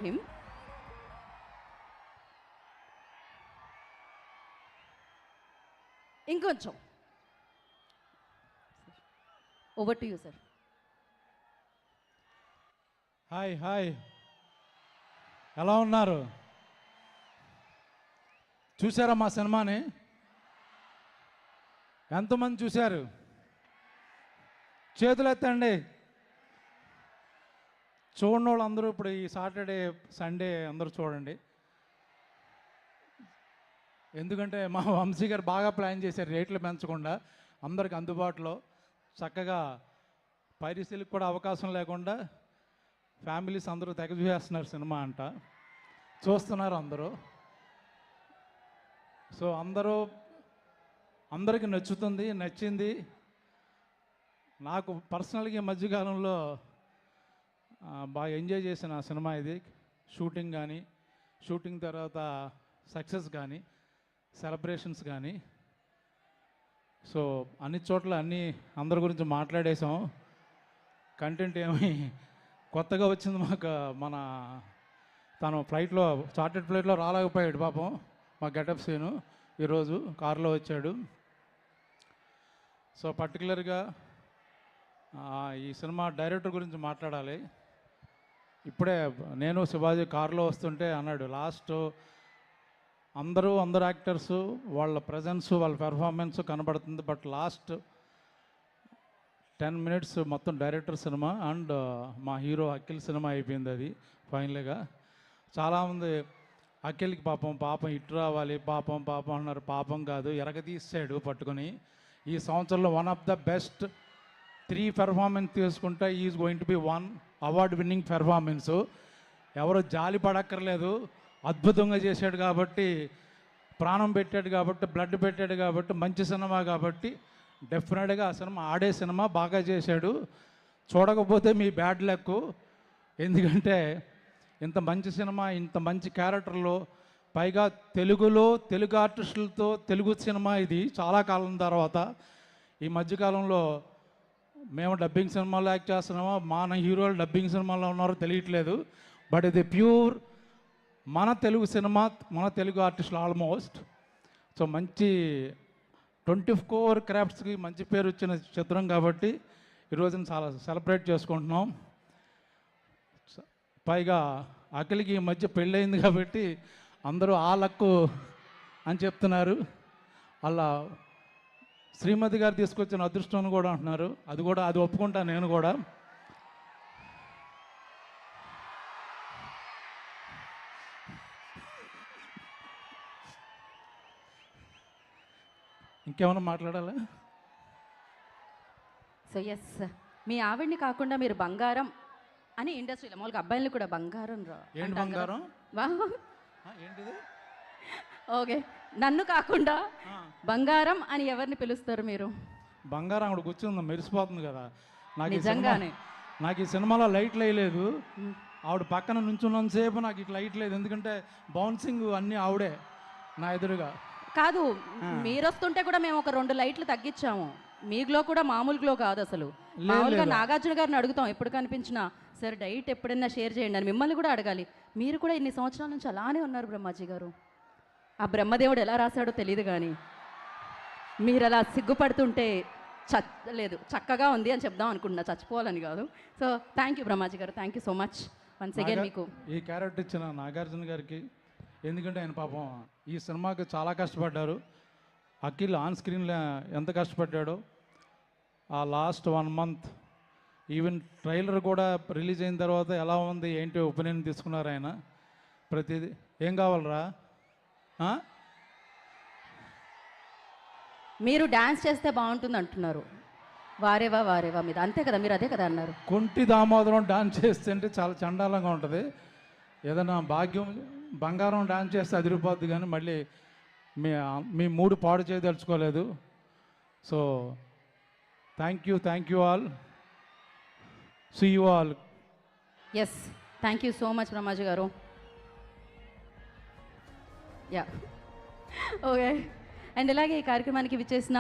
him. ఇంకొంచెం over to you sir. Hi hi, ఎలా ఉన్నారు? చూసారా మా సినిమాని? ఎంతమంది చూశారు? చేతులు ఎత్తండి. చూడని వాళ్ళు అందరూ ఇప్పుడు ఈ సాటర్డే సండే అందరూ చూడండి. ఎందుకంటే మా వంశీ గారు బాగా ప్లాన్ చేశారు, రేట్లు పెంచకుండా అందరికి అందుబాటులో చక్కగా పైరసీలకు కూడా అవకాశం లేకుండా ఫ్యామిలీస్ అందరూ తెగ చూసేస్తున్నారు సినిమా అంట, చూస్తున్నారు అందరూ. సో అందరికీ నచ్చింది. నాకు పర్సనల్గా ఈ మధ్యకాలంలో బాగా ఎంజాయ్ చేసిన సినిమా ఇది. షూటింగ్ కానీ, షూటింగ్ తర్వాత సక్సెస్ కానీ, సెలబ్రేషన్స్ కానీ, సో అన్ని చోట్ల అందరి గురించి మాట్లాడేసాం. కంటెంట్ ఏమి కొత్తగా వచ్చింది మాకు. తను ఫ్లైట్లో, చార్టెడ్ ఫ్లైట్లో రాలేకపోయాడు పాపం. మా గెటప్ సీను ఈరోజు కారులో వచ్చాడు. సో పర్టికులర్గా ఈ సినిమా డైరెక్టర్ గురించి మాట్లాడాలి. ఇప్పుడే నేను శివాజీ కారులో వస్తుంటే అన్నాడు, లాస్ట్ అందరూ యాక్టర్స్ వాళ్ళ ప్రజెన్స్, వాళ్ళ పెర్ఫార్మెన్స్ కనబడుతుంది, బట్ లాస్ట్ 10 minutes మొత్తం డైరెక్టర్ సినిమా అండ్ మా హీరో అఖిల్ సినిమా అయిపోయింది. అది ఫైనల్గా చాలామంది అఖిల్కి పాపం ఇటు రావాలి, పాపం అన్నారు. పాపం కాదు, ఎరగతీసాడు పట్టుకొని. ఈ సంవత్సరంలో one of the best 3 performance తీసుకుంటే is going to be 1 award winning performance. ఎవరు జాలి పడక్కర్లేదు, అద్భుతంగా చేశాడు కాబట్టి, ప్రాణం పెట్టాడు కాబట్టి, బ్లడ్ పెట్టాడు కాబట్టి, మంచి సినిమా కాబట్టి డెఫినెట్గా ఆ సినిమా ఆడే సినిమా, బాగా చేశాడు. చూడకపోతే మీ బ్యాడ్ లక్. ఎందుకంటే ఇంత మంచి సినిమా, ఇంత మంచి క్యారెక్టర్లో, పైగా తెలుగు ఆర్టిస్టులతో తెలుగు సినిమా ఇది చాలా కాలం తర్వాత. ఈ మధ్యకాలంలో మేము డబ్బింగ్ సినిమాలో యాక్ట్ చేస్తున్నామో, మన హీరోలు డబ్బింగ్ సినిమాలో ఉన్నారో తెలియట్లేదు, బట్ ఇది ప్యూర్ మన తెలుగు సినిమా, మన తెలుగు ఆర్టిస్టులు ఆల్మోస్ట్. సో మంచి 24 క్రాఫ్ట్స్కి మంచి పేరు వచ్చిన చిత్రం కాబట్టి ఈరోజున చాలా సెలబ్రేట్ చేసుకుంటున్నాం. పైగా అఖిల్కి ఈ మధ్య పెళ్ళయింది కాబట్టి అందరూ ఆ లక్కు అని చెప్తున్నారు. అలా శ్రీమతి గారు తీసుకొచ్చిన అదృష్టం కూడా అంటున్నారు. అది ఒప్పుకుంటా నేను కూడా. ఇంకేమైనా మాట్లాడాలా? సో ఎస్, మీ ఆవిడ్ని కాకుండా మీరు బంగారం అని ఇండస్ట్రీలో మామూలుగా అబ్బాయిలు కూడా బంగారం ఏంటి బంగారం? ఏంటిది? ఓకే, నన్ను కాకుండా బంగారం అని ఎవరిని పిలుస్తారు మీరు? బంగారం అక్కడ కూర్చుంది, మెరిసిపోతుంది కదా. నిజంగానే నాకు ఈ సినిమాలో లైట్లు వేయలేదు. ఆవిడ పక్కన నుంచున్నంతసేపు నాకు ఇట్లా లైట్ లేదు, ఎందుకంటే బౌన్సింగ్ అన్నీ ఆవిడే నా ఎదురుగా. కాదు, మీరు వస్తుంటే కూడా మేము ఒక 2 లైట్లు తగ్గించాము. మీ గ్లో కూడా మామూలు గ్లో కాదు అసలు. మామూలుగా నాగార్జున గారిని అడుగుతాం ఎప్పుడు కనిపించినా, సార్ డైట్ ఎప్పుడైనా షేర్ చేయండి అని. మిమ్మల్ని కూడా అడగాలి. మీరు కూడా ఇన్ని సంవత్సరాల నుంచి అలానే ఉన్నారు బ్రహ్మాజీ గారు. ఆ బ్రహ్మదేవుడు ఎలా రాశాడో తెలియదు కానీ మీరు అలా సిగ్గుపడుతుంటే లేదు, చక్కగా ఉంది అని చెప్దాం అనుకుంటున్నా, చచ్చిపోవాలని కాదు. సో థ్యాంక్ యూ బ్రహ్మాజీ గారు, thank you so much once again. మీకు ఈ క్యారెక్టర్ ఇచ్చిన నాగార్జున గారికి, ఎందుకంటే ఆయన పాపం ఈ సినిమాకి చాలా కష్టపడ్డారు. అఖిల్ ఆన్ స్క్రీన్లో ఎంత కష్టపడ్డాడో, ఆ లాస్ట్ 1 month ఈవెన్ ట్రైలర్ కూడా రిలీజ్ అయిన తర్వాత ఎలా ఉంది ఏంటి ఒపీనియన్ తీసుకున్నారు ఆయన. ప్రతిదీ ఏం కావాలరా, మీరు డ్యాన్స్ చేస్తే బాగుంటుంది అంటున్నారు. వారేవా మీద అంతే కదా, మీరు అదే కదా అన్నారు. కొంటి దామోదరం డాన్స్ చేస్తుంటే చాలా చండాలంగా ఉంటుంది. ఏదైనా బంగారం డాన్స్ చేస్తే అదిరిపోద్ది, కానీ మళ్ళీ మీ మూడు పాడు చేయదలుచుకోలేదు. So thank you all, see you all. Yes, thank you so much Brahmaji గారు. Yeah okay. అండ్ ఇలాగే ఈ కార్యక్రమానికి విచ్చేసిన